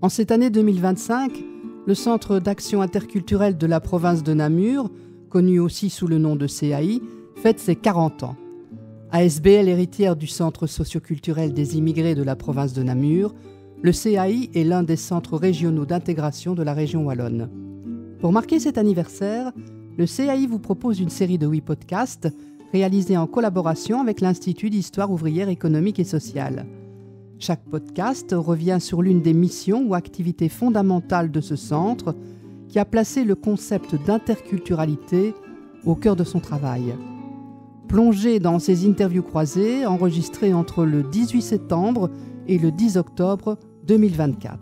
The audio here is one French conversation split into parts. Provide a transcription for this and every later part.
En cette année 2025, le Centre d'action interculturelle de la province de Namur, connu aussi sous le nom de CAI, fête ses 40 ans. ASBL héritière du Centre socioculturel des immigrés de la province de Namur, le CAI est l'un des centres régionaux d'intégration de la région wallonne. Pour marquer cet anniversaire, le CAI vous propose une série de 8 podcasts réalisés en collaboration avec l'Institut d'histoire ouvrière économique et sociale. Chaque podcast revient sur l'une des missions ou activités fondamentales de ce centre qui a placé le concept d'interculturalité au cœur de son travail. Plongez dans ces interviews croisées enregistrées entre le 18 septembre et le 10 octobre 2024.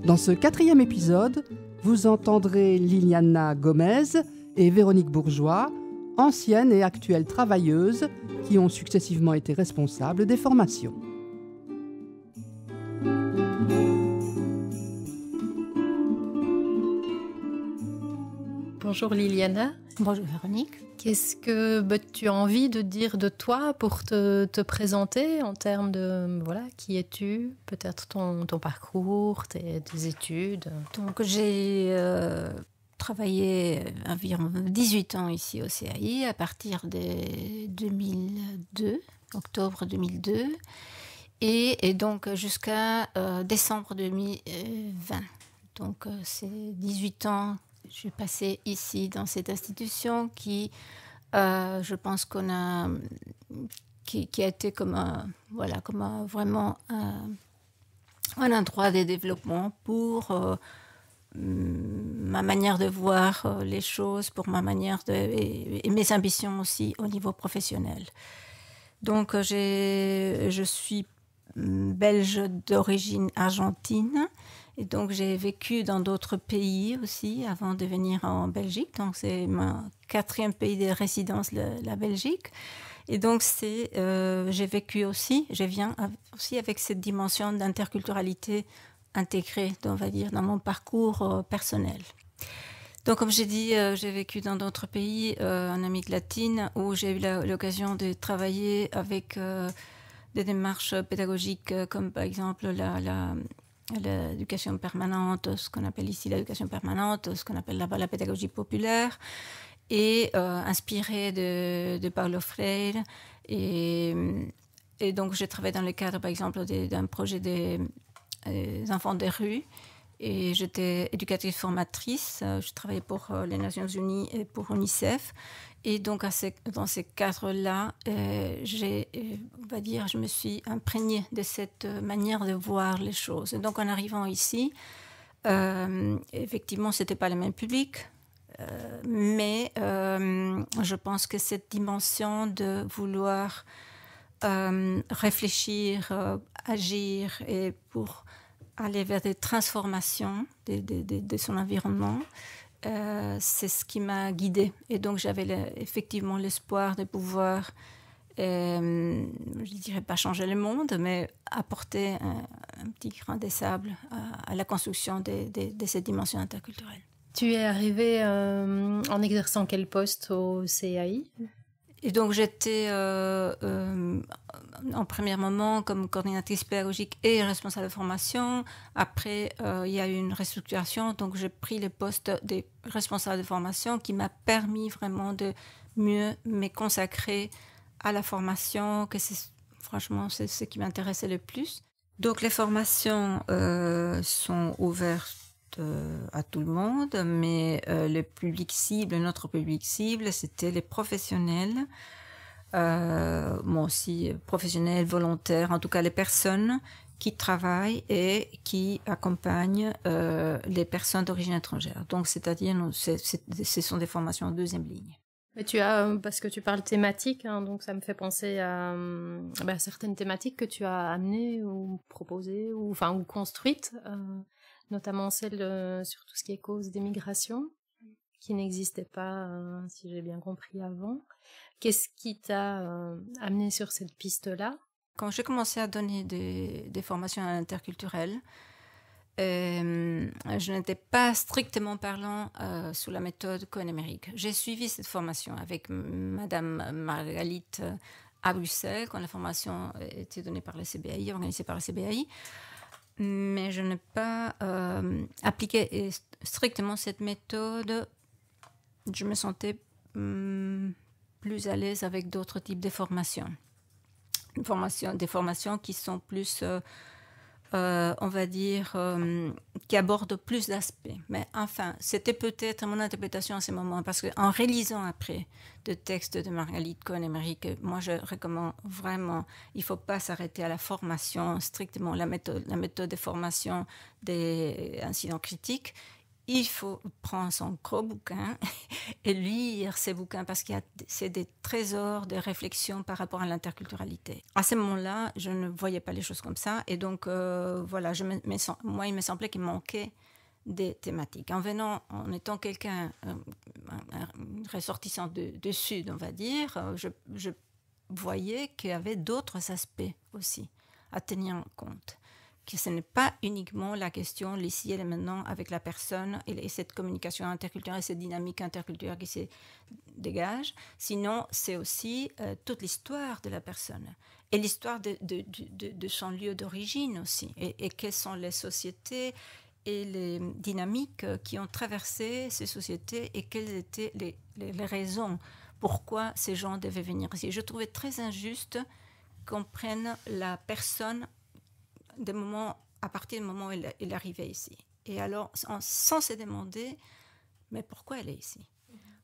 Dans ce 4e épisode, vous entendrez Liliana Gomez et Véronique Bourgeois, anciennes et actuelles travailleuses qui ont successivement été responsables des formations. Bonjour Liliana. Bonjour Véronique. Qu'est-ce que tu as envie de dire de toi pour te présenter en termes de qui es-tu, peut-être ton parcours, tes études. Donc j'ai travaillé environ 18 ans ici au CAI à partir de 2002, octobre 2002, et donc jusqu'à décembre 2020. Donc c'est 18 ans. J'ai passé ici dans cette institution qui, je pense qui a été vraiment un endroit de développement pour ma manière de voir les choses, pour ma manière et mes ambitions aussi au niveau professionnel. Donc je suis belge d'origine argentine. Et donc, j'ai vécu dans d'autres pays aussi avant de venir en Belgique. Donc, c'est mon 4e pays de résidence, la Belgique. Et donc, j'ai vécu aussi, je viens aussi avec cette dimension d'interculturalité intégrée, on va dire, dans mon parcours personnel. Donc, comme j'ai dit, j'ai vécu dans d'autres pays en Amérique latine où j'ai eu l'occasion de travailler avec des démarches pédagogiques comme par exemple l'éducation permanente, ce qu'on appelle ici l'éducation permanente, ce qu'on appelle là-bas la pédagogie populaire, et inspirée de Paulo Freire. Et donc, j'ai travaillé dans le cadre, par exemple, d'un projet des enfants des rues. Et j'étais éducatrice formatrice. Je travaillais pour les Nations Unies et pour UNICEF. Et donc, dans ces cadres-là, je me suis imprégnée de cette manière de voir les choses. Et donc, en arrivant ici, effectivement, ce n'était pas le même public, mais je pense que cette dimension de vouloir réfléchir, agir et pour aller vers des transformations de son environnement, c'est ce qui m'a guidée. Et donc, j'avais effectivement l'espoir de pouvoir, je ne dirais pas changer le monde, mais apporter un petit grain de sable à la construction de cette dimension interculturelle. Tu es arrivée en exerçant quel poste au CAI ? Et donc, j'étais en premier moment comme coordinatrice pédagogique et responsable de formation. Après, il y a eu une restructuration, donc j'ai pris le poste de responsable de formation qui m'a permis vraiment de mieux me consacrer à la formation, franchement, c'est ce qui m'intéressait le plus. Donc, les formations sont ouvertes à tout le monde, mais notre public cible, c'était les professionnels, moi aussi professionnels, volontaires, en tout cas les personnes qui travaillent et qui accompagnent les personnes d'origine étrangère. Donc, c'est-à-dire, ce sont des formations en 2e ligne. Mais parce que tu parles thématique, donc ça me fait penser à certaines thématiques que tu as amenées ou proposées ou construites, notamment celle sur tout ce qui est cause des migrations, qui n'existait pas, si j'ai bien compris, avant. Qu'est-ce qui t'a amené sur cette piste-là ? Quand j'ai commencé à donner des formations interculturelles, je n'étais pas strictement parlant sous la méthode Cohen-Emerick. J'ai suivi cette formation avec Madame Margalite à Bruxelles, quand la formation était donnée par le CBAI, organisée par le CBAI. Mais je n'ai pas appliqué strictement cette méthode. Je me sentais plus à l'aise avec d'autres types de formations. Des formations qui sont plus, on va dire, qui abordent plus d'aspects. Mais enfin, c'était peut-être mon interprétation à ce moment, parce qu'en réalisant après le texte de Margalit Cohen-Emerick, moi je recommande vraiment, il ne faut pas s'arrêter à la formation, strictement la méthode de formation des incidents critiques. Il faut prendre son gros bouquin et lire ces bouquins parce que c'est des trésors de réflexion par rapport à l'interculturalité. À ce moment-là, je ne voyais pas les choses comme ça. Et donc, voilà, moi, il me semblait qu'il manquait des thématiques. En étant quelqu'un, un ressortissant du Sud, on va dire, je voyais qu'il y avait d'autres aspects aussi à tenir en compte. Que ce n'est pas uniquement la question, l'ici et le maintenant, avec la personne et cette communication interculturelle, cette dynamique interculturelle qui se dégage. Sinon, c'est aussi toute l'histoire de la personne et l'histoire de son lieu d'origine aussi. Et quelles sont les sociétés et les dynamiques qui ont traversé ces sociétés et quelles étaient les raisons pourquoi ces gens devaient venir ici. Je trouvais très injuste qu'on prenne la personne à partir du moment où elle arrivait ici. Et alors, sans se demander, mais pourquoi elle est ici?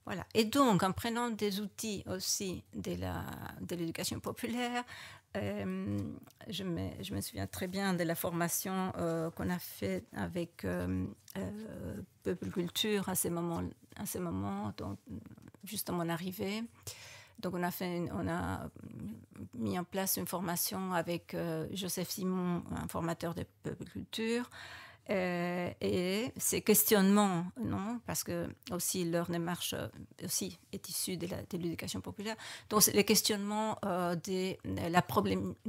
Voilà. Et donc, en prenant des outils aussi de l'éducation populaire, je me souviens très bien de la formation qu'on a faite avec Peuple Culture à ce moment, donc, juste à mon arrivée. Donc, on a mis en place une formation avec Joseph Simon, un formateur de Peuple Culture, et ces questionnements, non, parce que aussi leur démarche aussi est issue de l'éducation populaire. Donc, c'est les questionnements de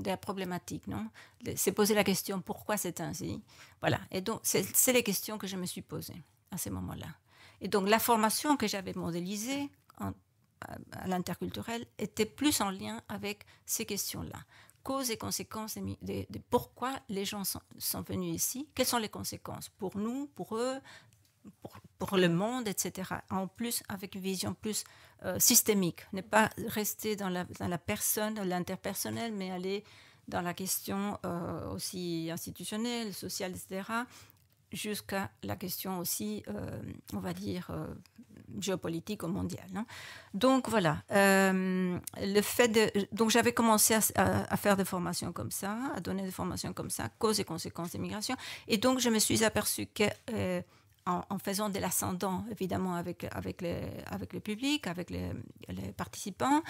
la problématique, non. C'est poser la question pourquoi c'est ainsi. Voilà. Et donc, c'est les questions que je me suis posées à ce moment-là. Et donc, la formation que j'avais modélisée à l'interculturel était plus en lien avec ces questions-là. Causes et conséquences de pourquoi les gens sont venus ici, quelles sont les conséquences pour nous, pour eux, pour le monde, etc. En plus, avec une vision plus systémique. Ne pas rester dans la personne, dans l'interpersonnel, mais aller dans la question aussi institutionnelle, sociale, etc., jusqu'à la question aussi, on va dire, géopolitique ou mondiale. Non. Donc voilà, donc j'avais commencé à faire des formations comme ça, à donner des formations comme ça, causes et conséquences des migrations, et donc je me suis aperçue que en faisant de l'ascendant, évidemment, avec le public, avec les participants,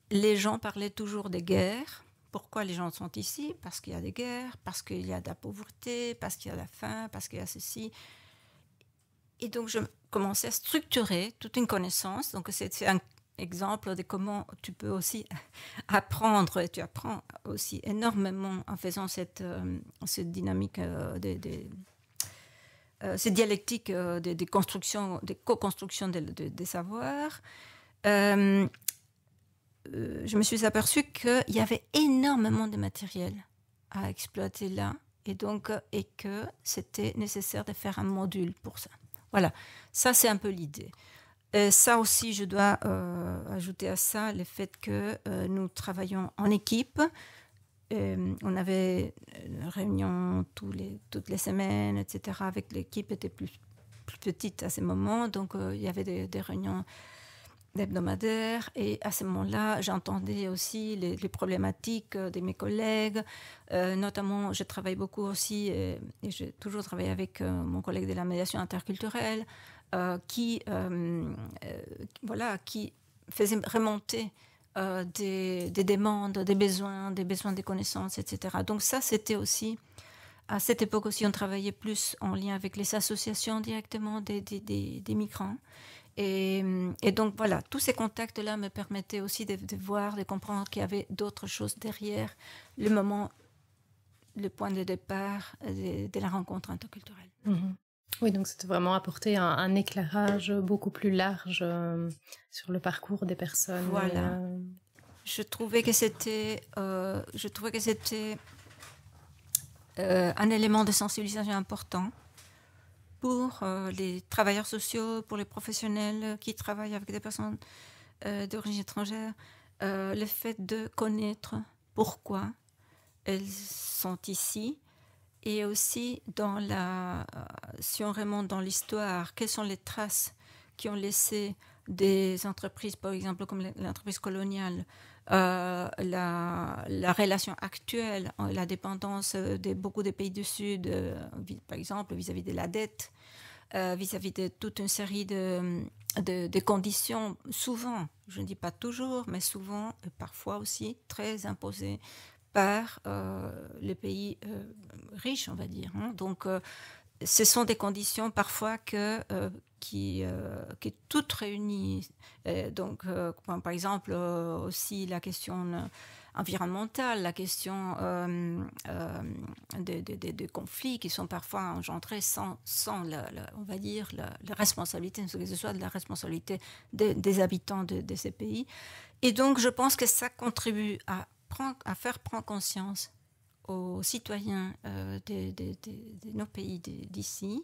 les gens parlaient toujours des guerres. Pourquoi les gens sont ici? Parce qu'il y a des guerres, parce qu'il y a de la pauvreté, parce qu'il y a la faim, parce qu'il y a ceci. Et donc, je commençais à structurer toute une connaissance. Donc, c'est un exemple de comment tu peux aussi apprendre, et tu apprends aussi énormément en faisant cette dynamique, cette dialectique des constructions, des co-constructions des savoirs. Je me suis aperçue qu'il y avait énormément de matériel à exploiter là, et que c'était nécessaire de faire un module pour ça. Voilà, ça c'est un peu l'idée. Ça aussi, je dois ajouter à ça le fait que nous travaillons en équipe. On avait une réunion toutes les semaines, etc. Avec l'équipe était plus petite à ce moment, donc il y avait des réunions hebdomadaires, et à ce moment-là, j'entendais aussi les problématiques de mes collègues. Notamment, je travaille beaucoup aussi, et j'ai toujours travaillé avec mon collègue de la médiation interculturelle, qui faisait remonter des demandes, des besoins des connaissances, etc. Donc ça, c'était aussi, à cette époque aussi, on travaillait plus en lien avec les associations directement des migrants. Et donc voilà, tous ces contacts-là me permettaient aussi de voir, de comprendre qu'il y avait d'autres choses derrière le point de départ de la rencontre interculturelle. Mmh. Oui, donc c'était vraiment apporter un éclairage beaucoup plus large sur le parcours des personnes. Voilà. je trouvais que c'était un élément de sensibilisation important pour les travailleurs sociaux, pour les professionnels qui travaillent avec des personnes d'origine étrangère, le fait de connaître pourquoi elles sont ici, et aussi si on remonte dans l'histoire, quelles sont les traces qui ont laissé des entreprises, par exemple comme l'entreprise coloniale, la relation actuelle, la dépendance de beaucoup des pays du Sud, par exemple vis-à-vis de la dette, vis-à-vis de toute une série de conditions, souvent, je ne dis pas toujours, mais souvent, et parfois aussi, très imposées par les pays riches, on va dire. Hein. Donc, ce sont des conditions parfois qui toutes réunies. Donc, par exemple, aussi la question environnementale, la question de conflits qui sont parfois engendrés sans on va dire, la responsabilité, que ce soit de la responsabilité des habitants de ces pays. Et donc, je pense que ça contribue à faire prendre conscience aux citoyens de nos pays d'ici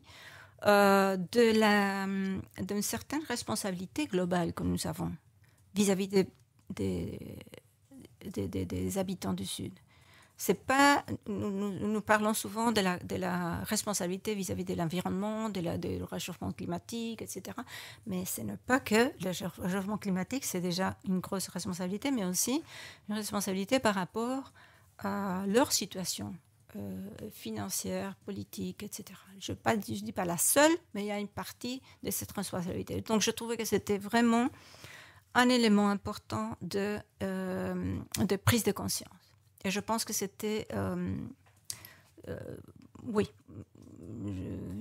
d'une certaine responsabilité globale que nous avons vis-à-vis des habitants du Sud. C'est pas, nous parlons souvent de la responsabilité vis-à-vis de l'environnement, du réchauffement climatique, etc. Mais ce n'est pas que le réchauffement climatique, c'est déjà une grosse responsabilité, mais aussi une responsabilité par rapport à leur situation financière, politique, etc. Je ne dis pas la seule, mais il y a une partie de cette responsabilité. Donc je trouvais que c'était vraiment un élément important de prise de conscience. Et je pense que c'était... oui,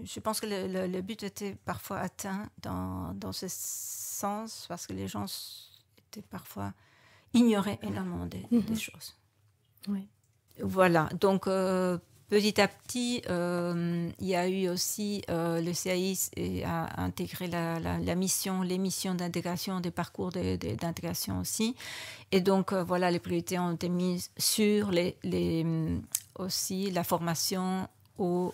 je pense que le but était parfois atteint dans ce sens, parce que les gens étaient parfois ignoraient énormément des choses. Oui. Voilà, donc petit à petit, il y a eu aussi, le CAI a intégré les missions d'intégration, des parcours d'intégration aussi. Et donc, voilà, les priorités ont été mises sur aussi la formation aux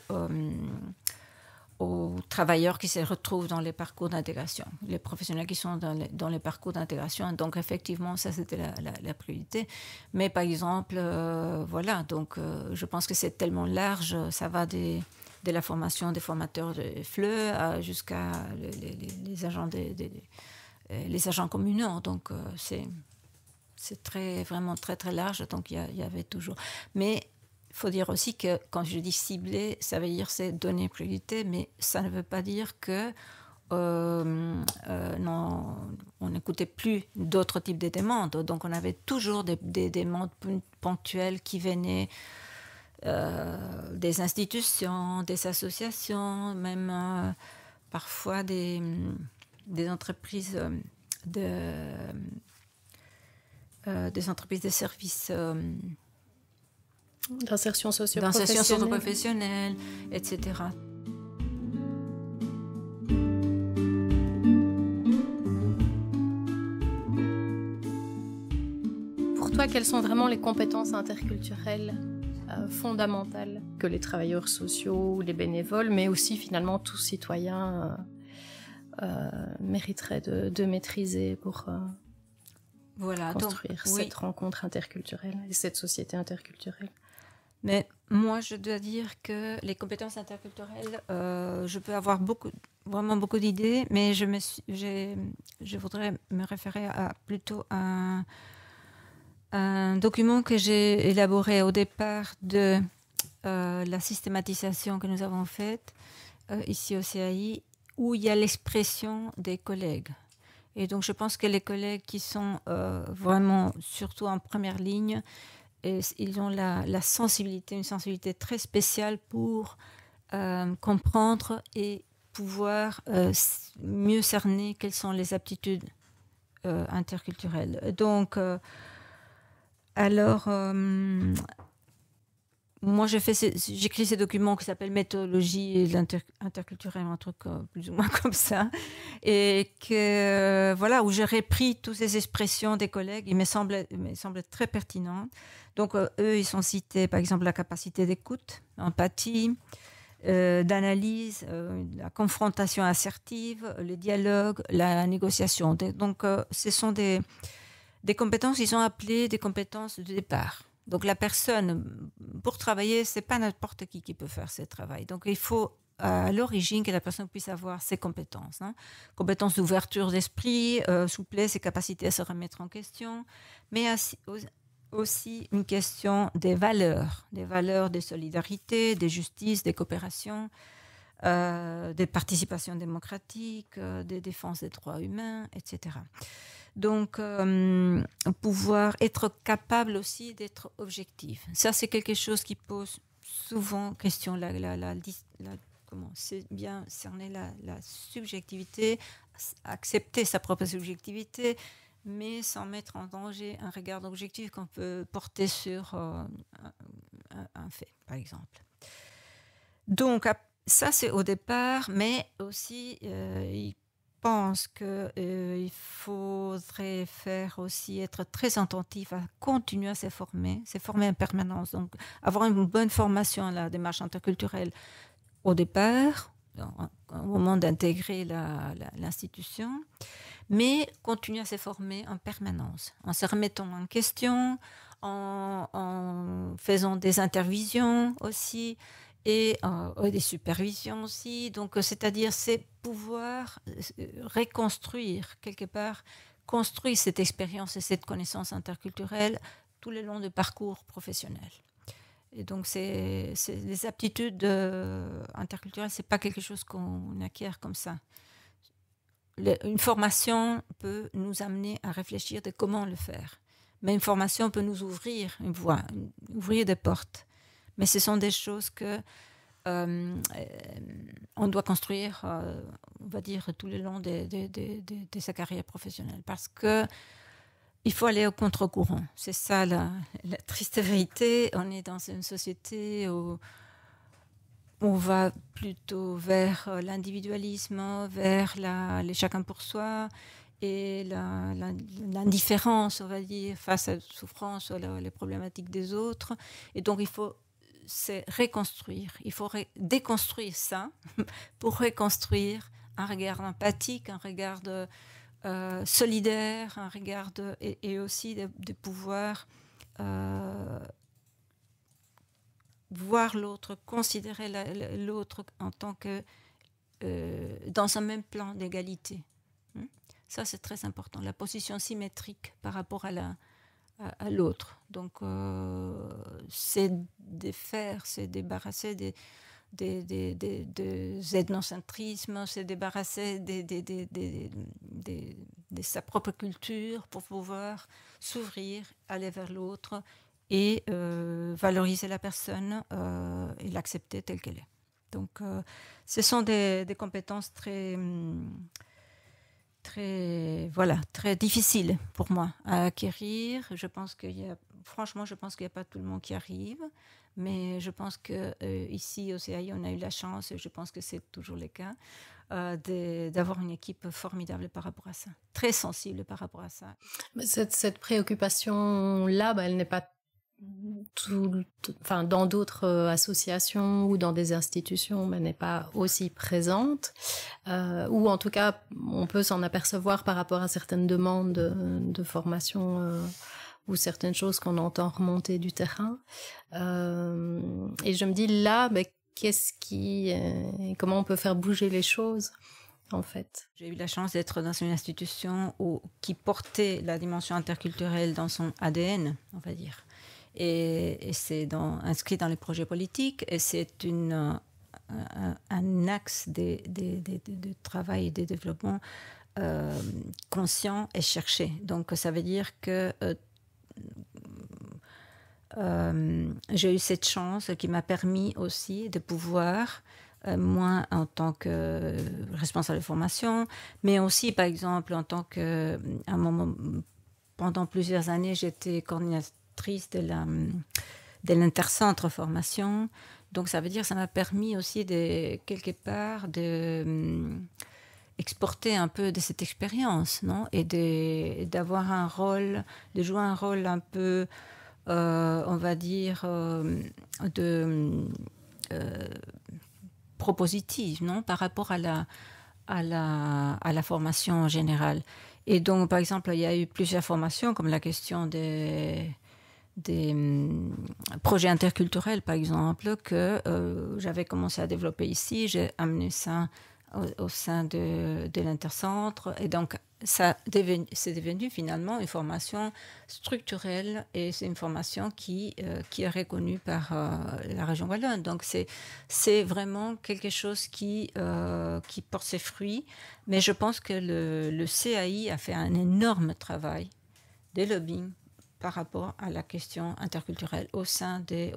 travailleurs qui se retrouvent dans les parcours d'intégration, les professionnels qui sont dans les parcours d'intégration. Donc, effectivement, ça, c'était la priorité. Mais, par exemple, voilà, donc, je pense que c'est tellement large, ça va de la formation des formateurs de FLE jusqu'à les agents les agents communaux. Donc, c'est vraiment très, très large. Donc, il y avait toujours... Mais... il faut dire aussi que quand je dis cibler, ça veut dire c'est donner priorité, mais ça ne veut pas dire que non, on n'écoutait plus d'autres types de demandes. Donc on avait toujours des demandes ponctuelles qui venaient des institutions, des associations, même parfois des entreprises des entreprises de services. D'insertion socio-professionnelle, etc. Pour toi, quelles sont vraiment les compétences interculturelles fondamentales que les travailleurs sociaux ou les bénévoles, mais aussi finalement tout citoyen mériterait de maîtriser pour construire cette rencontre interculturelle et cette société interculturelle? Mais moi, je dois dire que les compétences interculturelles, je peux avoir vraiment beaucoup d'idées, mais je voudrais me référer à plutôt un document que j'ai élaboré au départ de la systématisation que nous avons faite ici au CAI, où il y a l'expression des collègues. Et donc, je pense que les collègues qui sont vraiment, surtout en première ligne, ils ont une sensibilité très spéciale pour comprendre et pouvoir mieux cerner quelles sont les aptitudes interculturelles. Donc, moi, j'écris ces documents qui s'appellent Méthodologie et l'interculturel, un truc plus ou moins comme ça, et que voilà, où j'ai repris toutes ces expressions des collègues, il me semble très pertinent. Donc, eux, ils sont cités, par exemple, la capacité d'écoute, l'empathie, d'analyse, la confrontation assertive, le dialogue, la négociation. Donc, ce sont des compétences qui sont appelées des compétences de départ. Donc, la personne, pour travailler, c'est pas n'importe qui peut faire ce travail. Donc, il faut à l'origine que la personne puisse avoir ses compétences. Compétences d'ouverture d'esprit, souplesse et capacité à se remettre en question, mais aussi une question des valeurs de solidarité, de justice, de coopération, des participations démocratiques, des défenses des droits humains, etc. Donc, pouvoir être capable aussi d'être objectif. Ça, c'est quelque chose qui pose souvent question. Comment c'est bien cerner la subjectivité, accepter sa propre subjectivité, mais sans mettre en danger un regard objectif qu'on peut porter sur un fait, par exemple. Donc, ça, c'est au départ, mais aussi, il pense qu'il faudrait être très attentif à continuer à se former en permanence. Donc, avoir une bonne formation à la démarche interculturelle au départ, au moment d'intégrer l'institution, mais continuer à se former en permanence, en se remettant en question, en faisant des intervisions aussi, et des supervisions aussi. Donc, c'est-à-dire, c'est pouvoir reconstruire, quelque part, construire cette expérience et cette connaissance interculturelle tout le long du parcours professionnel. Et donc, les aptitudes interculturelles, ce n'est pas quelque chose qu'on acquiert comme ça. Une formation peut nous amener à réfléchir de comment le faire. Mais une formation peut nous ouvrir une voie, ouvrir des portes. Mais ce sont des choses que on doit construire, on va dire, tout le long de sa carrière professionnelle. Parce que il faut aller au contre-courant. C'est ça la triste vérité. On est dans une société où on va plutôt vers l'individualisme, vers les chacun pour soi et l'indifférence, on va dire, face à la souffrance, les problématiques des autres. Et donc, il faut se reconstruire. Il faut déconstruire ça pour reconstruire un regard empathique, un regard solidaire, un regard et aussi de pouvoir voir l'autre, considérer l'autre en tant que dans un même plan d'égalité. Ça, c'est très important. La position symétrique par rapport à l'autre. Donc, c'est débarrasser des ethnocentrismes, c'est débarrasser de sa propre culture pour pouvoir s'ouvrir, aller vers l'autre et valoriser la personne et l'accepter telle qu'elle est. Donc, ce sont des compétences très difficiles pour moi à acquérir. Je pense qu'il n'y a pas tout le monde qui arrive, mais je pense qu'ici au CAI, on a eu la chance, et je pense que c'est toujours le cas, d'avoir une équipe formidable par rapport à ça, très sensible par rapport à ça. Cette préoccupation-là, elle n'est pas dans d'autres associations ou dans des institutions, n'est pas aussi présente, ou en tout cas, on peut s'en apercevoir par rapport à certaines demandes de formation ou certaines choses qu'on entend remonter du terrain. Et je me dis là, comment on peut faire bouger les choses, en fait. J'ai eu la chance d'être dans une institution qui portait la dimension interculturelle dans son ADN, on va dire. Et c'est inscrit dans les projets politiques, et c'est un axe de travail et de développement conscient et cherché. Donc, ça veut dire que j'ai eu cette chance qui m'a permis aussi de pouvoir, moi en tant que responsable de formation, mais aussi par exemple en tant que, pendant plusieurs années, j'étais coordinatrice l'intercentre formation. Donc ça veut dire que ça m'a permis aussi quelque part de exporter un peu de cette expérience, non, et d'avoir un rôle, de jouer un rôle un peu, on va dire, propositif, non, par rapport à la formation générale. Et donc, par exemple, il y a eu plusieurs formations, comme la question des projets interculturels, par exemple, que j'avais commencé à développer ici. J'ai amené ça au sein de l'intercentre. Et donc, c'est devenu finalement une formation structurelle et c'est une formation qui est reconnue par la région wallonne. Donc, c'est vraiment quelque chose qui porte ses fruits. Mais je pense que le CAI a fait un énorme travail de lobbying par rapport à la question interculturelle au sein de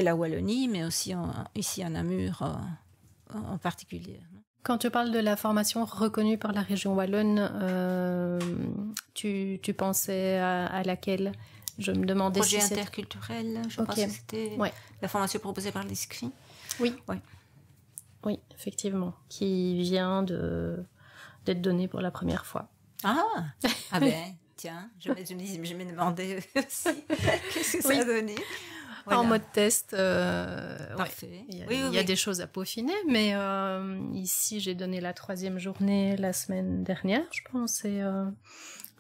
la Wallonie, mais aussi ici à Namur en particulier. Quand tu parles de la formation reconnue par la région wallonne, tu pensais à laquelle? Je me demandais projet si interculturel, je pense que c'était la formation proposée par l'ISCRI. Oui. Oui, effectivement, qui vient d'être donnée pour la première fois. Ah ben, tiens, je me demandais aussi qu'est-ce que ça a donné. Voilà. En mode test, parfait. Il y a des choses à peaufiner, mais ici j'ai donné la 3e journée la semaine dernière, je pense, et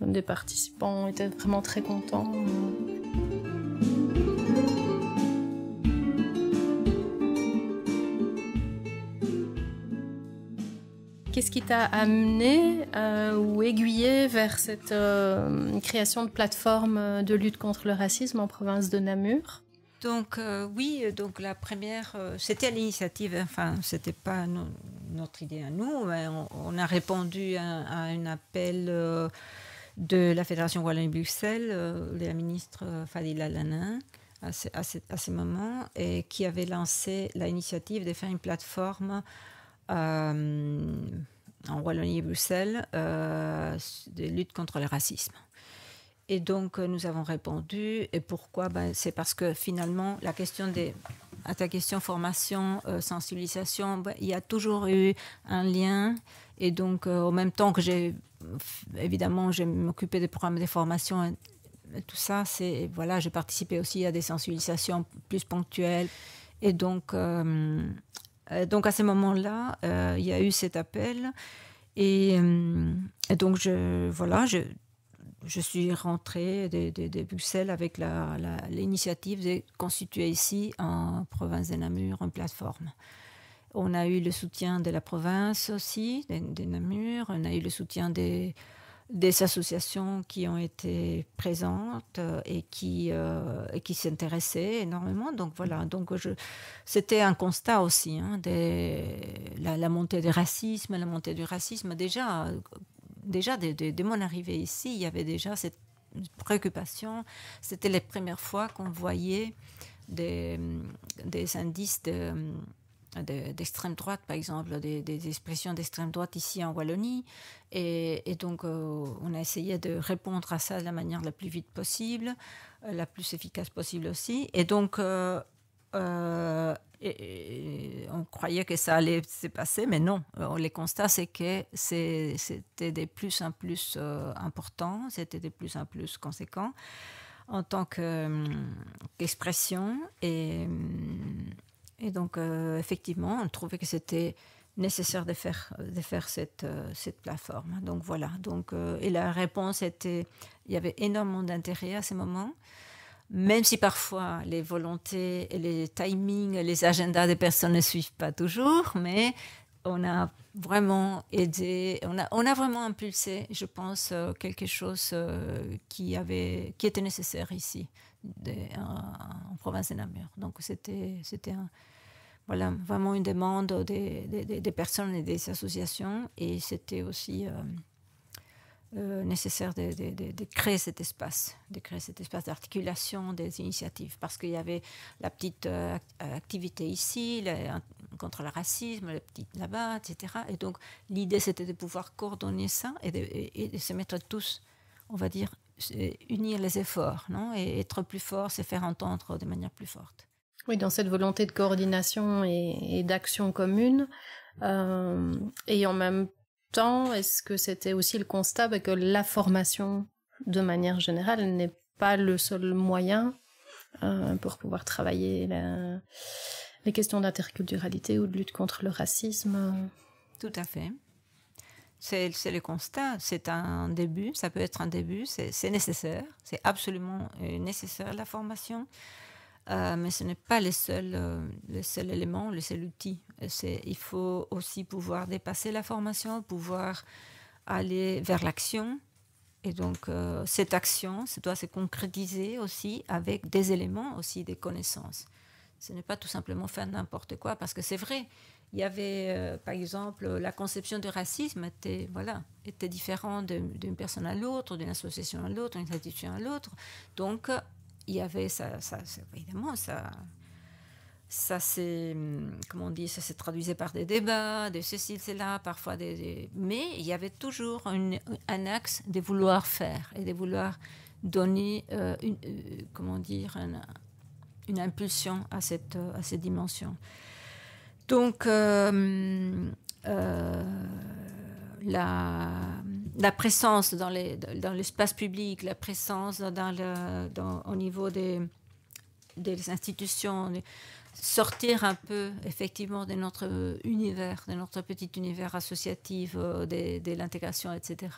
des participants étaient vraiment très contents. Qu'est-ce qui t'a amené ou aiguillé vers cette création de plateforme de lutte contre le racisme en province de Namur? Donc donc la première, c'était à l'initiative, enfin c'était pas notre idée à nous, mais on a répondu à un appel de la Fédération Wallonie-Bruxelles, la ministre Fadila Lanin, à ce moment, et qui avait lancé l'initiative de faire une plateforme en Wallonie et Bruxelles de lutte contre le racisme. Et donc, nous avons répondu. Et pourquoi? C'est parce que finalement, à ta question formation, sensibilisation, il y a toujours eu un lien. Et donc, au même temps que j'ai m'occupé des programmes de formation et tout ça, j'ai participé aussi à des sensibilisations plus ponctuelles. Et donc à ce moment-là, il y a eu cet appel. Et donc, je suis rentrée de Bruxelles avec l'initiative de constituer ici, en province de Namur, une plateforme. On a eu le soutien de la province aussi, de Namur. On a eu le soutien des associations qui ont été présentes et qui s'intéressaient énormément. Donc voilà, c'était un constat aussi de la montée du racisme, Déjà, dès mon arrivée ici, il y avait déjà cette préoccupation. C'était les premières fois qu'on voyait des indices d'extrême droite, par exemple, des expressions d'extrême droite ici en Wallonie. Et donc, on a essayé de répondre à ça de la manière la plus vite possible, la plus efficace possible aussi. Et donc, et on croyait que ça allait se passer, mais non. Les constats, c'est que c'était de plus en plus important, c'était de plus en plus conséquent en tant qu'expression. Et donc, effectivement, on trouvait que c'était nécessaire de faire cette plateforme. Donc, voilà. Donc, et la réponse était... Il y avait énormément d'intérêt à ce moment. Même si parfois les volontés, les timings, les agendas des personnes ne suivent pas toujours, mais on a vraiment aidé, on a vraiment impulsé, je pense, quelque chose qui était nécessaire ici, en province de Namur. Donc c'était vraiment une demande des personnes et des associations, et c'était aussi nécessaire de créer cet espace, d'articulation des initiatives, parce qu'il y avait la petite activité ici, contre le racisme, la petite là-bas, etc. Et donc l'idée, c'était de pouvoir coordonner ça et de se mettre tous, on va dire, unir les efforts, non? Et être plus fort, c'est faire entendre de manière plus forte. Oui, dans cette volonté de coordination et d'action commune. Et en même temps, est-ce que c'était aussi le constat que la formation, de manière générale, n'est pas le seul moyen pour pouvoir travailler les questions d'interculturalité ou de lutte contre le racisme? Tout à fait. C'est le constat, c'est un début, ça peut être un début, c'est nécessaire, c'est absolument nécessaire la formation, mais ce n'est pas le seul élément, le seul outil. Il faut aussi pouvoir dépasser la formation, pouvoir aller vers l'action, et donc cette action, ça doit se concrétiser aussi avec des éléments, aussi des connaissances. Ce n'est pas tout simplement faire n'importe quoi, parce que c'est vrai. Il y avait, par exemple, la conception du racisme était différente d'une personne à l'autre, d'une association à l'autre, d'une institution à l'autre. Donc, il y avait évidemment, ça s'est, comment on dit, ça s'est traduisait par des débats, de ceci, cela, parfois mais il y avait toujours un axe de vouloir faire et de vouloir donner, une impulsion à cette dimension. Donc, la présence dans l'espace public, la présence au niveau des institutions, sortir un peu effectivement de notre univers, de notre petit univers associatif, de l'intégration, etc.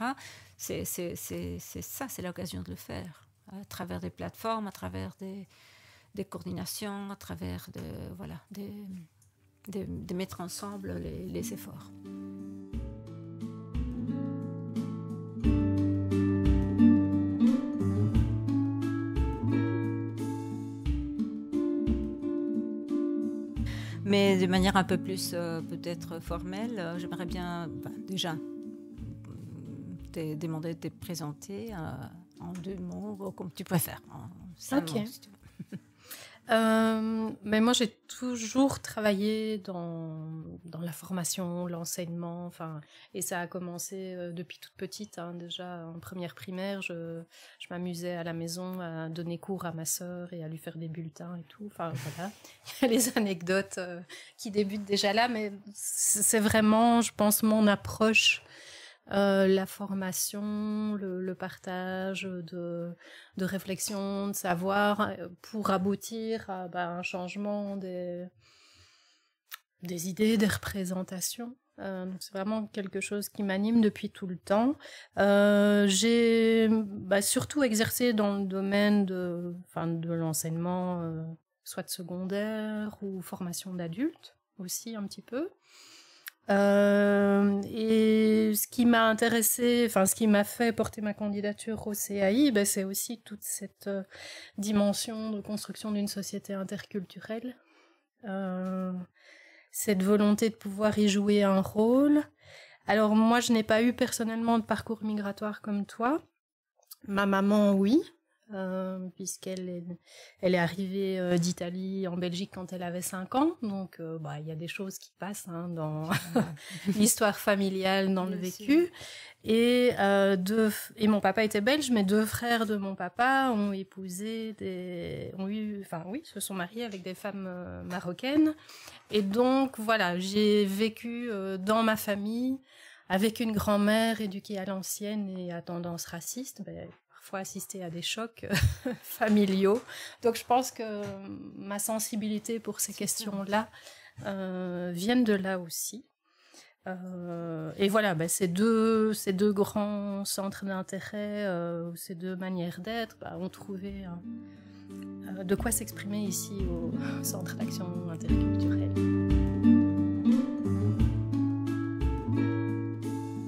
C'est ça, c'est l'occasion de le faire, à travers des plateformes, à travers des coordinations, à travers de mettre ensemble les efforts. Mais de manière un peu plus peut-être formelle, j'aimerais bien déjà te demander de te présenter en 2 mots, comme tu préfères, en 5 mots, si tu veux. Mais moi, j'ai toujours travaillé dans la formation, l'enseignement, et ça a commencé depuis toute petite. Déjà en première primaire, je m'amusais à la maison à donner cours à ma sœur et à lui faire des bulletins et tout. Voilà, il y a les anecdotes qui débutent déjà là, mais c'est vraiment, je pense, mon approche. La formation, le partage de réflexion, de savoir, pour aboutir à un changement des idées, des représentations. Donc c'est vraiment quelque chose qui m'anime depuis tout le temps. J'ai surtout exercé dans le domaine de l'enseignement, soit secondaire ou formation d'adultes aussi un petit peu. Et ce qui m'a intéressé, ce qui m'a fait porter ma candidature au CAI, c'est aussi toute cette dimension de construction d'une société interculturelle, cette volonté de pouvoir y jouer un rôle. Alors moi, je n'ai pas eu personnellement de parcours migratoire comme toi. Ma maman, oui. Puisqu'elle est arrivée d'Italie en Belgique quand elle avait 5 ans, donc il y a des choses qui passent dans l'histoire familiale, dans le vécu. Et mon papa était belge, mais 2 frères de mon papa ont épousé se sont mariés avec des femmes marocaines. Et donc voilà, j'ai vécu dans ma famille avec une grand-mère éduquée à l'ancienne et à tendance raciste. Parfois assister à des chocs familiaux. Donc je pense que ma sensibilité pour ces questions-là viennent de là aussi. Et voilà, ces deux grands centres d'intérêt, ces 2 manières d'être, ont trouvé de quoi s'exprimer ici au Centre d'action interculturelle.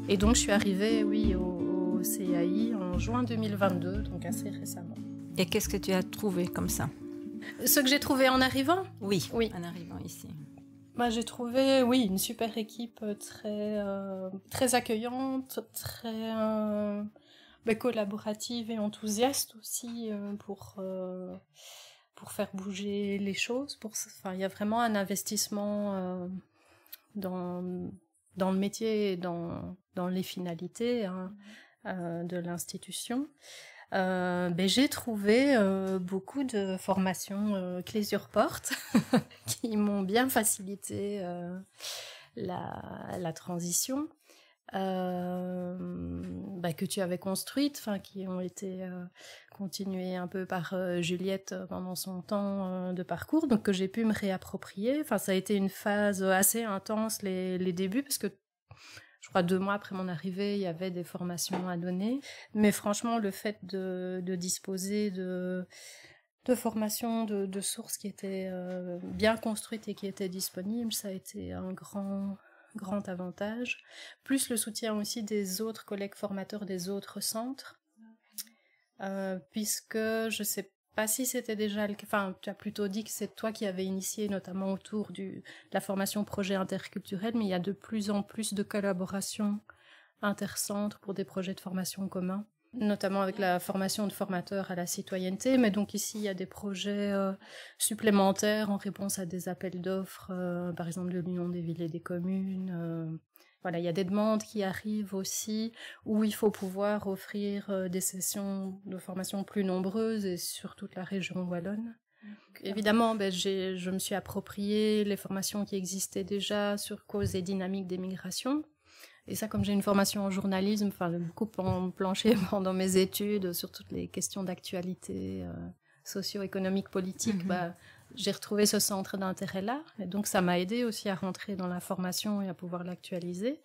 Et donc je suis arrivée, au CAI en juin 2022, donc assez récemment. Et qu'est-ce que tu as trouvé comme ça? Ce que j'ai trouvé en arrivant? Oui, en arrivant ici. J'ai trouvé, une super équipe très accueillante, très collaborative et enthousiaste aussi pour faire bouger les choses. Il y a vraiment un investissement dans le métier et dans les finalités de l'institution. J'ai trouvé beaucoup de formations clés sur porte qui m'ont bien facilité la transition. Que tu avais construite, qui ont été continuées un peu par Juliette pendant son temps de parcours, donc que j'ai pu me réapproprier. Ça a été une phase assez intense les débuts, parce que je crois 2 mois après mon arrivée, il y avait des formations à donner. Mais franchement, le fait de disposer de formations, de sources qui étaient bien construites et qui étaient disponibles, ça a été un grand avantage, plus le soutien aussi des autres collègues formateurs des autres centres, puisque je sais pas si c'était déjà tu as plutôt dit que c'est toi qui avais initié, notamment autour de la formation projet interculturel, mais il y a de plus en plus de collaborations intercentres pour des projets de formation communs, notamment avec la formation de formateurs à la citoyenneté, mais donc ici il y a des projets supplémentaires en réponse à des appels d'offres, par exemple de l'Union des villes et des communes. Il y a des demandes qui arrivent aussi, où il faut pouvoir offrir des sessions de formation plus nombreuses et sur toute la région wallonne. Évidemment, je me suis approprié les formations qui existaient déjà sur causes et dynamiques des migrations. Et ça, comme j'ai une formation en journalisme, beaucoup planché pendant mes études sur toutes les questions d'actualité socio-économique, politique, j'ai retrouvé ce centre d'intérêt-là. Et donc, ça m'a aidé aussi à rentrer dans la formation et à pouvoir l'actualiser.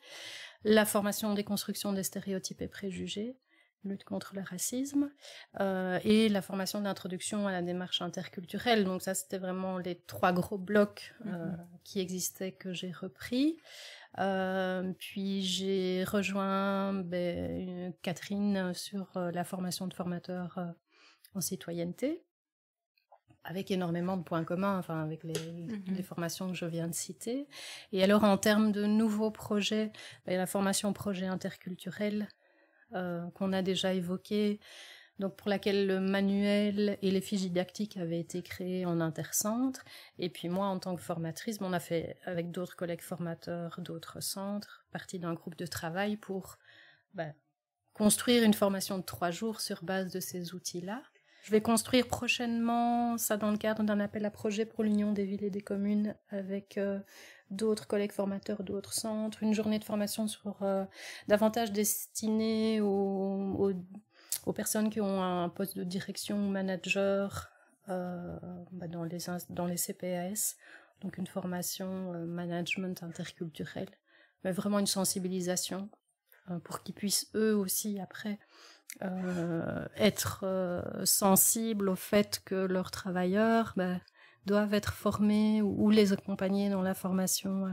La formation des constructions des stéréotypes et préjugés, lutte contre le racisme, et la formation d'introduction à la démarche interculturelle. Donc ça, c'était vraiment les 3 gros blocs qui existaient que j'ai repris. Puis j'ai rejoint Catherine sur la formation de formateurs en citoyenneté, avec énormément de points communs, avec les formations que je viens de citer. Et alors, en termes de nouveaux projets, la formation projet interculturel qu'on a déjà évoqué, donc pour laquelle le manuel et les fiches didactiques avaient été créés en intercentre. Et puis moi, en tant que formatrice, on a fait avec d'autres collègues formateurs d'autres centres, partie d'un groupe de travail pour construire une formation de 3 jours sur base de ces outils-là. Je vais construire prochainement ça dans le cadre d'un appel à projet pour l'Union des villes et des communes avec d'autres collègues formateurs d'autres centres, une journée de formation sur davantage destinée aux personnes qui ont un poste de direction ou manager dans les CPAS, donc une formation management interculturel, mais vraiment une sensibilisation pour qu'ils puissent eux aussi après être sensibles au fait que leurs travailleurs doivent être formés ou les accompagner dans la formation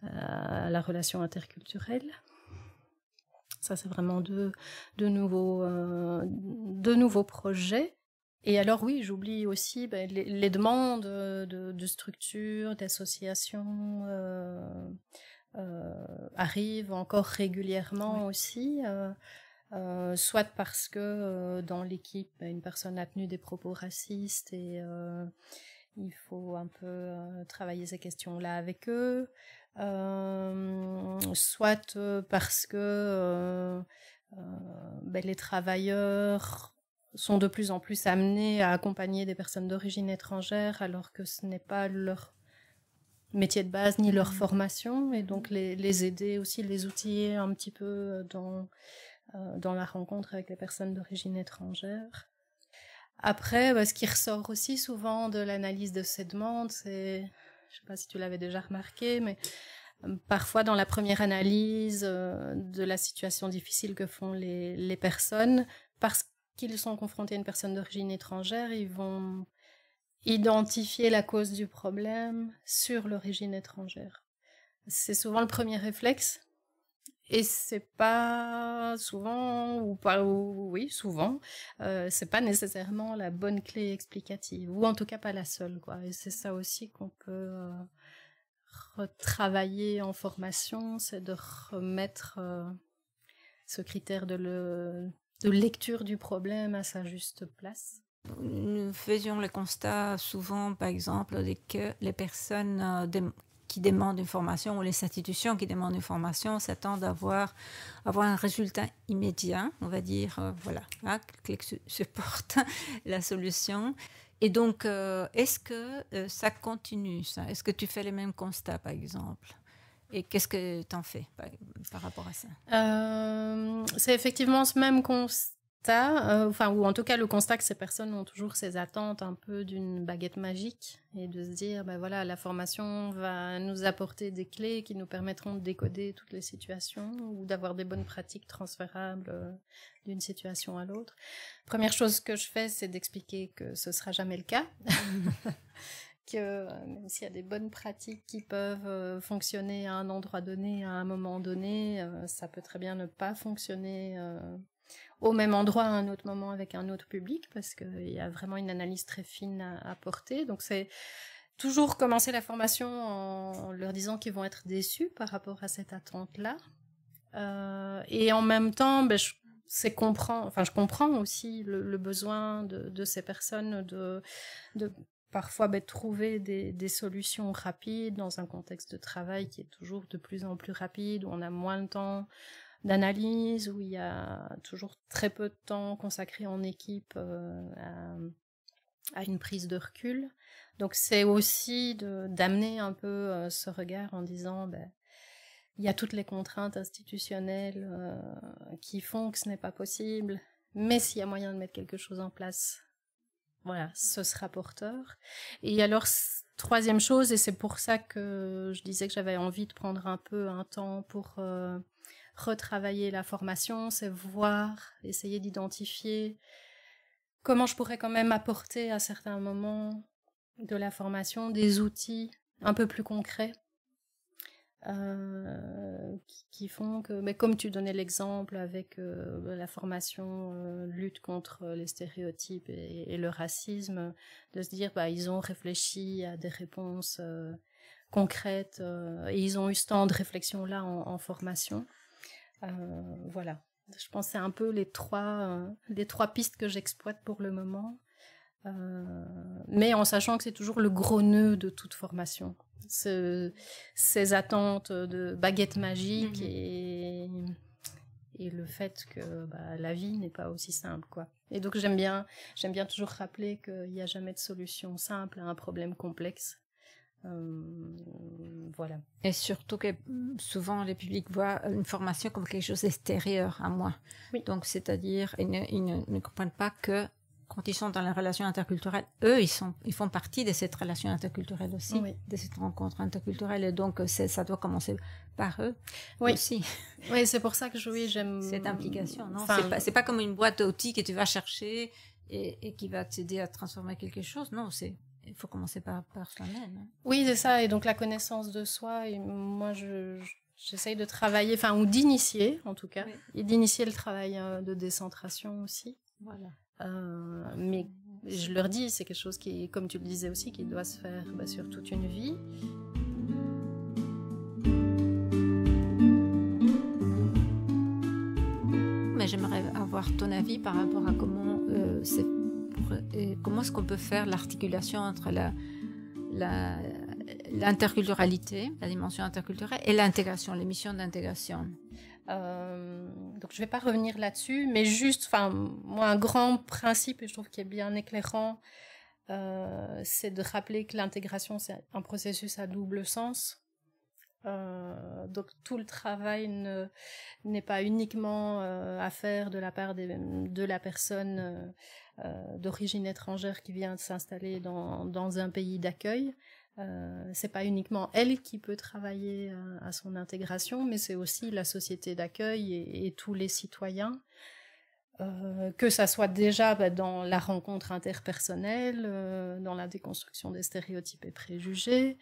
à la relation interculturelle. Ça, c'est vraiment de nouveaux projets. Et alors oui, j'oublie aussi les demandes de structures, d'associations arrivent encore régulièrement aussi. Soit parce que dans l'équipe, une personne a tenu des propos racistes et il faut un peu travailler ces questions-là avec eux, soit parce que les travailleurs sont de plus en plus amenés à accompagner des personnes d'origine étrangère alors que ce n'est pas leur métier de base ni leur formation, et donc les aider aussi, les outiller un petit peu dans la rencontre avec les personnes d'origine étrangère. Après, ce qui ressort aussi souvent de l'analyse de ces demandes, c'est, je sais pas si tu l'avais déjà remarqué, mais parfois dans la première analyse de la situation difficile que font les personnes, parce qu'ils sont confrontés à une personne d'origine étrangère, ils vont identifier la cause du problème sur l'origine étrangère. C'est souvent le premier réflexe. Et c'est pas souvent, souvent, c'est pas nécessairement la bonne clé explicative, ou en tout cas pas la seule, quoi. Et c'est ça aussi qu'on peut retravailler en formation, c'est de remettre ce critère de lecture du problème à sa juste place. Nous faisions le constat souvent, par exemple, que les personnes qui demandent une formation ou les institutions qui demandent une formation s'attendent à avoir un résultat immédiat, on va dire, voilà, hein, Click supporte la solution. Et donc, est-ce que ça continue, ça? Est-ce que tu fais les mêmes constats, par exemple? Et qu'est-ce que tu en fais par rapport à ça? C'est effectivement ce même constat, ou en tout cas le constat que ces personnes ont toujours ces attentes un peu d'une baguette magique et de se dire, ben voilà, la formation va nous apporter des clés qui nous permettront de décoder toutes les situations ou d'avoir des bonnes pratiques transférables d'une situation à l'autre. Première chose que je fais, c'est d'expliquer que ce sera jamais le cas. Que même s'il y a des bonnes pratiques qui peuvent fonctionner à un endroit donné, à un moment donné, ça peut très bien ne pas fonctionner au même endroit à un autre moment avec un autre public, parce qu'il y a vraiment une analyse très fine à porter. Donc c'est toujours commencer la formation en leur disant qu'ils vont être déçus par rapport à cette attente-là. Et en même temps, je comprends aussi le besoin de ces personnes de parfois trouver des solutions rapides dans un contexte de travail qui est toujours de plus en plus rapide, où on a moins de temps d'analyse, où il y a toujours très peu de temps consacré en équipe à une prise de recul. Donc c'est aussi d'amener un peu ce regard en disant il y a toutes les contraintes institutionnelles qui font que ce n'est pas possible, mais s'il y a moyen de mettre quelque chose en place, voilà, ce sera porteur. Et alors, troisième chose, et c'est pour ça que je disais que j'avais envie de prendre un peu un temps pour retravailler la formation, c'est essayer d'identifier comment je pourrais quand même apporter à certains moments de la formation des outils un peu plus concrets qui font que, mais comme tu donnais l'exemple avec la formation lutte contre les stéréotypes et le racisme, de se dire ils ont réfléchi à des réponses concrètes et ils ont eu ce temps de réflexion là en formation. Voilà, je pense que c'est un peu les trois pistes que j'exploite pour le moment, mais en sachant que c'est toujours le gros nœud de toute formation. Ces attentes de baguette magique et le fait que la vie n'est pas aussi simple, quoi. Et donc j'aime bien toujours rappeler qu'il n'y a jamais de solution simple à un problème complexe. Voilà. Et surtout que souvent les publics voient une formation comme quelque chose d'extérieur à moi. Oui. Donc c'est-à-dire ils ne comprennent pas que quand ils sont dans la relation interculturelle, eux, ils font partie de cette relation interculturelle aussi, oui. de cette rencontre interculturelle. Et donc, ça doit commencer par eux aussi. Oui, c'est pour ça que j'aime cette implication. Non, c'est pas comme une boîte à outils que tu vas chercher et qui va t'aider à transformer quelque chose. Non, il faut commencer par soi-même. Hein. Oui, c'est ça. Et donc, la connaissance de soi, et moi, j'essaye de travailler, ou d'initier, en tout cas, et d'initier le travail de décentration aussi. Voilà. Mais je leur dis, c'est quelque chose qui, comme tu le disais aussi, qui doit se faire sur toute une vie. Mais j'aimerais avoir ton avis par rapport à comment est-ce qu'on peut faire l'articulation entre l'interculturalité, la dimension interculturelle, et l'intégration, les missions d'intégration. Donc je vais pas revenir là-dessus, mais juste, moi, un grand principe, et je trouve qu'il est bien éclairant, c'est de rappeler que l'intégration, c'est un processus à double sens. Donc tout le travail n'est pas uniquement à faire de la part de la personne d'origine étrangère qui vient de s'installer dans un pays d'accueil. C'est pas uniquement elle qui peut travailler à son intégration, mais c'est aussi la société d'accueil et tous les citoyens, que ça soit déjà dans la rencontre interpersonnelle, dans la déconstruction des stéréotypes et préjugés,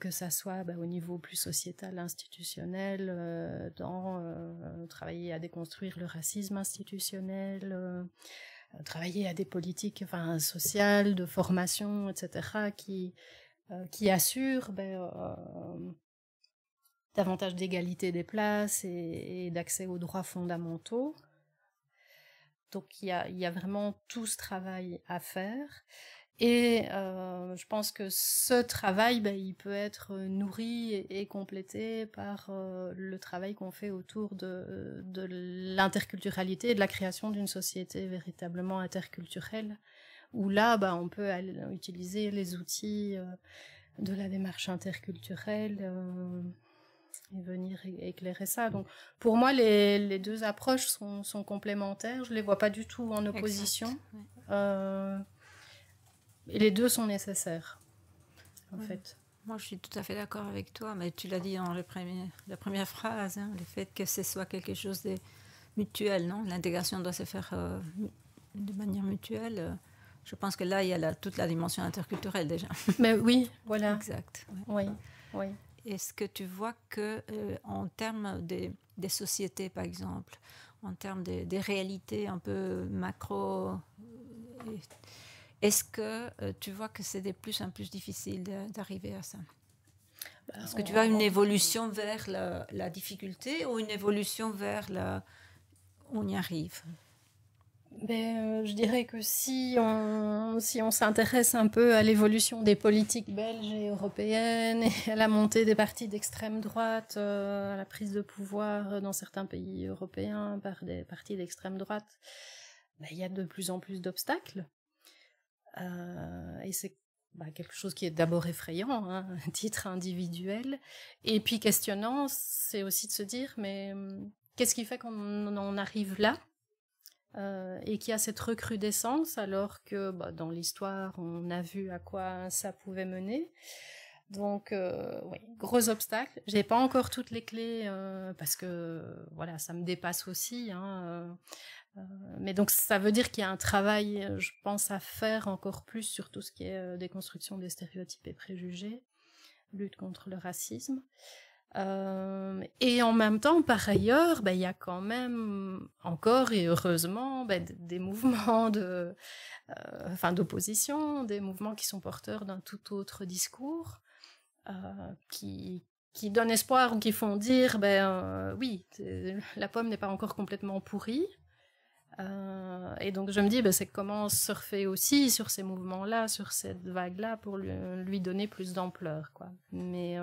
que ça soit au niveau plus sociétal, institutionnel, dans travailler à déconstruire le racisme institutionnel, travailler à des politiques sociales, de formation, etc., qui assure davantage d'égalité des places et d'accès aux droits fondamentaux. Donc il y a vraiment tout ce travail à faire. Et je pense que ce travail, il peut être nourri et complété par le travail qu'on fait autour de l'interculturalité et de la création d'une société véritablement interculturelle, où là, on peut utiliser les outils de la démarche interculturelle et venir éclairer ça. Donc, pour moi, les deux approches sont complémentaires. Je les vois pas du tout en opposition. Et les deux sont nécessaires, en fait. Moi, je suis tout à fait d'accord avec toi, mais tu l'as dit dans la première phrase, le fait que ce soit quelque chose de mutuel, non? L'intégration doit se faire de manière mutuelle. Je pense que là, il y a toute la dimension interculturelle déjà. Mais oui, voilà. Exact. Oui, oui. Est-ce que tu vois que, en termes des sociétés, par exemple, en termes des réalités un peu macro, est-ce que tu vois que c'est de plus en plus difficile d'arriver à ça? Est-ce que tu as une évolution vers la difficulté ou une évolution vers on y arrive? Je dirais que si on s'intéresse un peu à l'évolution des politiques belges et européennes et à la montée des partis d'extrême droite, à la prise de pouvoir dans certains pays européens par des partis d'extrême droite, il y a de plus en plus d'obstacles. Et c'est quelque chose qui est d'abord effrayant, à titre individuel. Et puis questionnant, c'est aussi de se dire, mais qu'est-ce qui fait qu'on en arrive là? Et qu'il y a cette recrudescence alors que dans l'histoire on a vu à quoi ça pouvait mener. Donc gros obstacle. J'ai pas encore toutes les clés parce que ça me dépasse aussi. Mais donc ça veut dire qu'il y a un travail, je pense, à faire encore plus sur tout ce qui est déconstruction des stéréotypes et préjugés, lutte contre le racisme. Et en même temps, par ailleurs, il y a quand même encore et heureusement des mouvements d'opposition, des mouvements qui sont porteurs d'un tout autre discours, qui donnent espoir ou qui font dire oui, la pomme n'est pas encore complètement pourrie. Et donc je me dis c'est comment surfer aussi sur ces mouvements-là, sur cette vague-là pour lui donner plus d'ampleur, quoi. Mais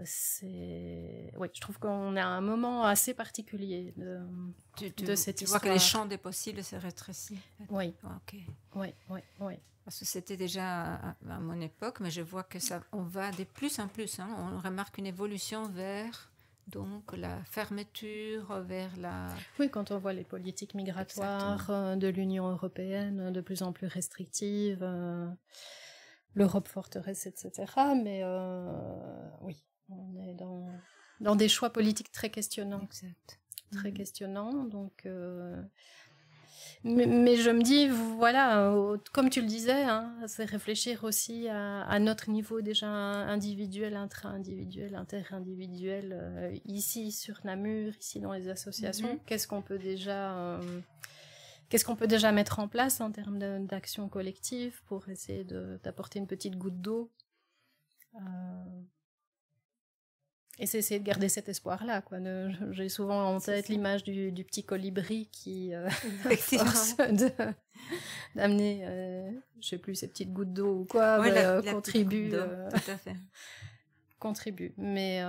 je trouve qu'on est à un moment assez particulier de cette histoire. Tu vois que les champs des possibles se rétrécissent. Oui. Ok. Oui. Parce que c'était déjà à mon époque, mais je vois que on va de plus en plus. On remarque une évolution vers donc la fermeture, vers la... Oui, quand on voit les politiques migratoires de l'Union européenne de plus en plus restrictives, l'Europe forteresse, etc. Mais oui, on est dans des choix politiques très questionnants. Exact. Très questionnants, donc... Mais je me dis, comme tu le disais, c'est réfléchir aussi à notre niveau déjà individuel, intra-individuel, inter-individuel, ici sur Namur, ici dans les associations. Qu'est-ce qu'on peut déjà mettre en place en termes d'action collective pour essayer d'apporter une petite goutte d'eau et c'est essayer de garder cet espoir-là, quoi. J'ai souvent en tête l'image du petit colibri qui force d'amener, je sais plus, ces petites gouttes d'eau ou quoi, contribue. Tout à fait. Contribue. Mais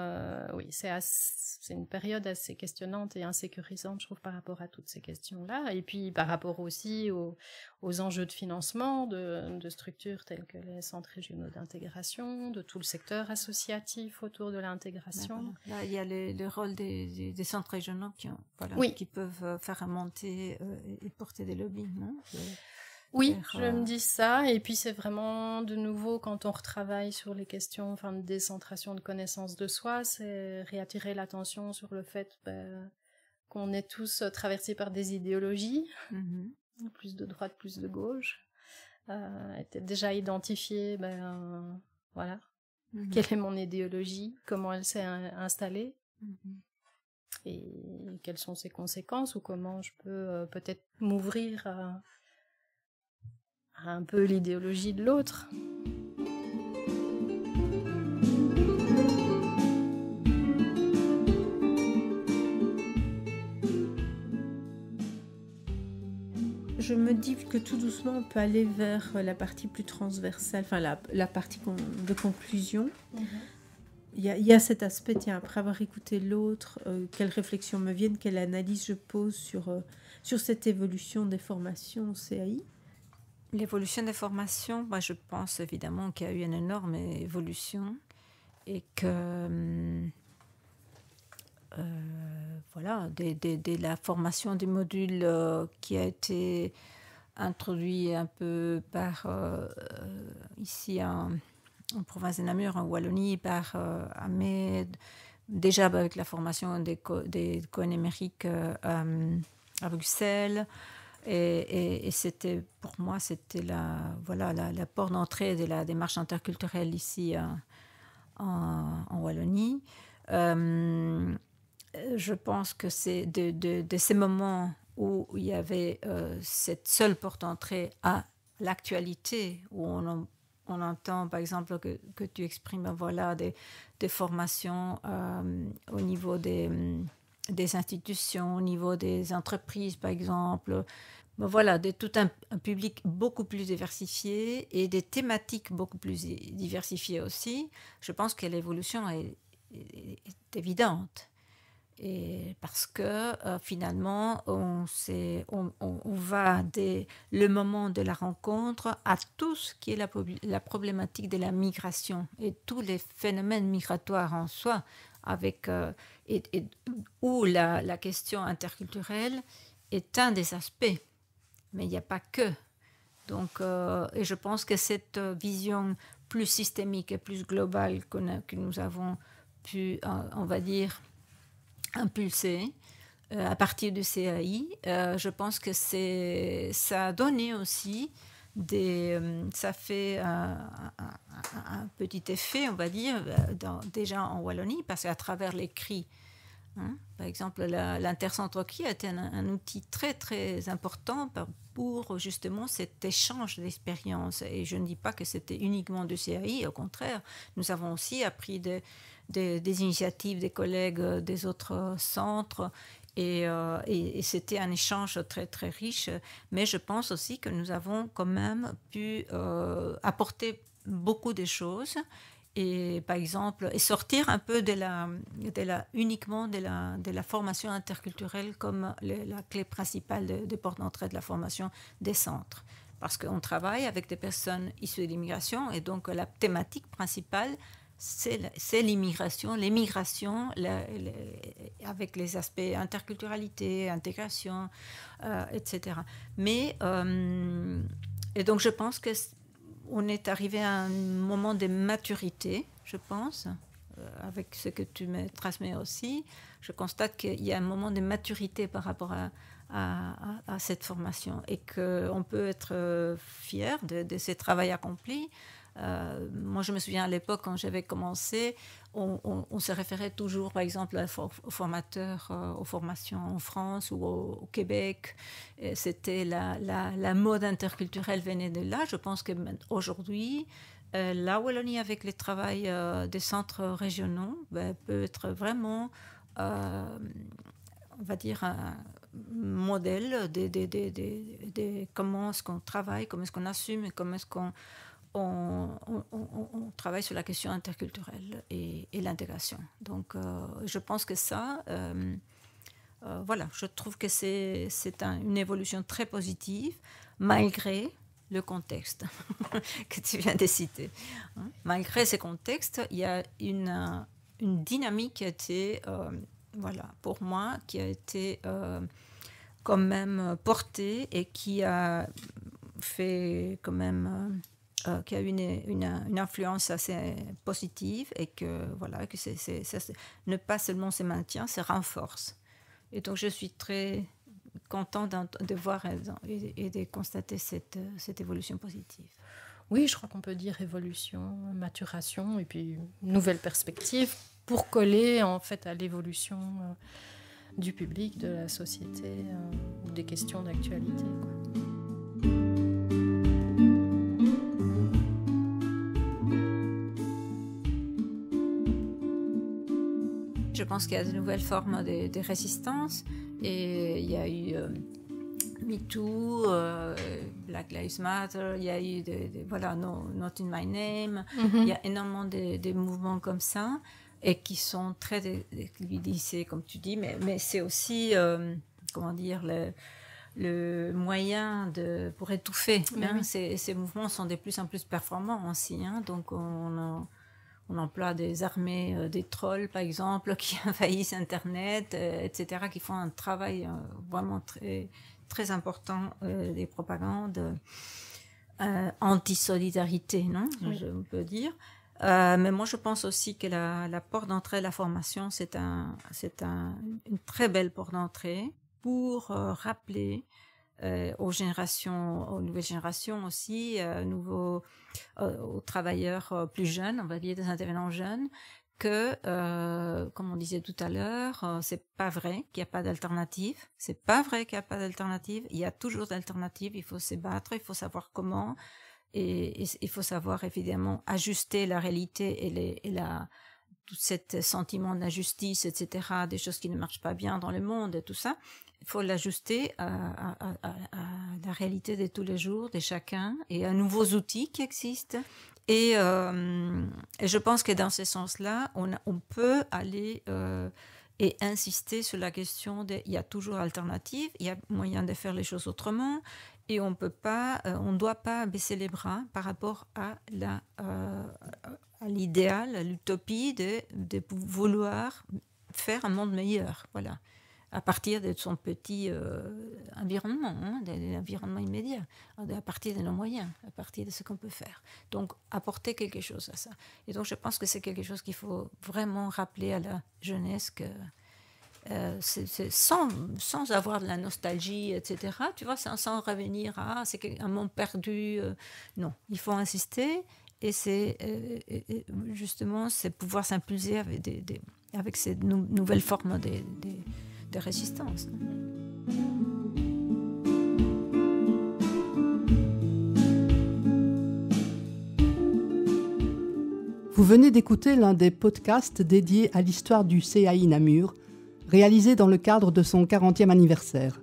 oui, c'est une période assez questionnante et insécurisante, je trouve, par rapport à toutes ces questions-là. Et puis par rapport aussi aux enjeux de financement de structures telles que les centres régionaux d'intégration, de tout le secteur associatif autour de l'intégration. Là, il y a le rôle des centres régionaux qui peuvent faire remonter et porter des lobbies, non? Oui, je me dis ça, et puis c'est vraiment de nouveau quand on retravaille sur les questions de décentration de connaissance de soi, c'est réattirer l'attention sur le fait qu'on est tous traversés par des idéologies, plus de droite, plus de gauche, déjà identifié, quelle est mon idéologie, comment elle s'est installée, et quelles sont ses conséquences, ou comment je peux peut-être m'ouvrir à un peu l'idéologie de l'autre. je me dis que tout doucement, on peut aller vers la partie plus transversale, enfin la partie de conclusion. Il y a cet aspect, tiens, après avoir écouté l'autre, quelles réflexions me viennent, quelle analyse je pose sur cette évolution des formations au CAI. L'évolution des formations, moi, je pense évidemment qu'il y a eu une énorme évolution et que voilà, de la formation du module qui a été introduit un peu par ici en province de Namur, en Wallonie, par Ahmed, déjà avec la formation des co-émériques à Bruxelles. Et c'était, pour moi, c'était la porte d'entrée de la démarche interculturelle ici en Wallonie. Je pense que c'est de ces moments où il y avait cette seule porte d'entrée à l'actualité, où on entend, par exemple, que tu exprimes des formations au niveau des institutions, au niveau des entreprises, par exemple. Voilà, de tout un public beaucoup plus diversifié et des thématiques beaucoup plus diversifiées aussi. Je pense que l'évolution est évidente. Et parce que finalement, on va dès le moment de la rencontre à tout ce qui est la problématique de la migration et tous les phénomènes migratoires en soi, avec, où la question interculturelle est un des aspects, mais il n'y a pas que. Donc, et je pense que cette vision plus systémique et plus globale que nous avons pu, on va dire, impulser à partir du CAI, je pense que ça a donné aussi ça fait un petit effet, on va dire, déjà en Wallonie, parce qu'à travers l'écrit, par exemple, l'intercentre écrit a été un outil très très important pour justement cet échange d'expériences. Et je ne dis pas que c'était uniquement du CAI, au contraire, nous avons aussi appris des initiatives des collègues des autres centres et c'était un échange très très riche, mais je pense aussi que nous avons quand même pu apporter beaucoup de choses et par exemple et sortir un peu uniquement de la formation interculturelle comme la clé principale de porte d'entrée de la formation des centres, parce qu'on travaille avec des personnes issues de l'immigration et donc la thématique principale c'est l'immigration, avec les aspects interculturalité, intégration, etc. Mais, et donc je pense qu'on est arrivé à un moment de maturité, je pense, avec ce que tu me transmets aussi. Je constate qu'il y a un moment de maturité par rapport à cette formation et qu'on peut être fier de ce travail accompli. Moi, je me souviens à l'époque, quand j'avais commencé, on se référait toujours, par exemple, aux formateurs, aux formations en France ou au Québec. Et c'était la mode interculturelle venait de là. Je pense qu'aujourd'hui, la Wallonie, avec le travail des centres régionaux, peut être vraiment, on va dire, un modèle de comment est-ce qu'on travaille, comment est-ce qu'on assume et comment est-ce qu'on travaille sur la question interculturelle et l'intégration. Donc, je pense que ça, voilà, je trouve que c'est une évolution très positive, malgré le contexte que tu viens de citer. Malgré ce contexte, il y a une dynamique qui a été, voilà, pour moi, qui a été quand même portée et qui a fait quand même... qui a eu une influence assez positive et que, voilà, que ne pas seulement se maintient, se renforce. Et donc, je suis très contente de voir et de constater cette évolution positive. Oui, je crois qu'on peut dire évolution, maturation et puis nouvelle perspective pour coller en fait à l'évolution du public, de la société, des questions d'actualité, quoi. Je pense qu'il y a de nouvelles formes de résistance et il y a eu MeToo, Black Lives Matter, il y a eu voilà, Not in My Name, il y a énormément des mouvements comme ça, et qui sont très lycées, comme tu dis, mais c'est aussi, comment dire, le moyen pour étouffer. Hein. Oui. Ces mouvements sont de plus en plus performants aussi, hein, donc on emploie des armées, des trolls par exemple, qui envahissent Internet, etc., qui font un travail vraiment très, très important, des propagandes anti-solidarité, non, oui. Je peux dire. Mais moi, je pense aussi que la porte d'entrée de la formation, c'est une très belle porte d'entrée pour rappeler aux nouvelles générations aussi, aux travailleurs plus jeunes, on va dire des intervenants jeunes, que, comme on disait tout à l'heure, c'est pas vrai qu'il n'y a pas d'alternative. C'est pas vrai qu'il n'y a pas d'alternative. Il y a toujours d'alternatives. Il faut se battre. Il faut savoir comment. Et il faut savoir évidemment ajuster la réalité et tout cet sentiment d'injustice, etc., des choses qui ne marchent pas bien dans le monde et tout ça. Il faut l'ajuster à la réalité de tous les jours de chacun et à nouveaux outils qui existent. Et je pense que dans ce sens-là, on peut aller et insister sur la question il y a toujours alternative, il y a moyen de faire les choses autrement, et on doit pas baisser les bras par rapport à l'idéal, à l'utopie de vouloir faire un monde meilleur, voilà, à partir de son petit environnement, hein, de l'environnement immédiat, à partir de nos moyens, à partir de ce qu'on peut faire. Donc, apporter quelque chose à ça. Et donc, je pense que c'est quelque chose qu'il faut vraiment rappeler à la jeunesse, que c'est sans avoir de la nostalgie, etc., tu vois, sans revenir à c'est un monde perdu. Non, il faut insister, et c'est justement c'est pouvoir s'impulser avec ces nouvelles formes de résistance. Vous venez d'écouter l'un des podcasts dédiés à l'histoire du CAI Namur, réalisé dans le cadre de son 40e anniversaire.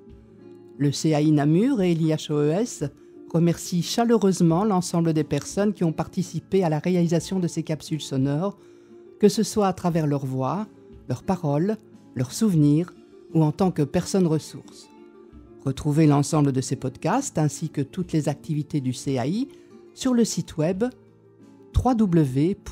Le CAI Namur et l'IHOES remercient chaleureusement l'ensemble des personnes qui ont participé à la réalisation de ces capsules sonores, que ce soit à travers leur voix, leurs paroles, leurs souvenirs, ou en tant que personnes ressources. Retrouvez l'ensemble de ces podcasts ainsi que toutes les activités du CAI sur le site web www.cainamur.be.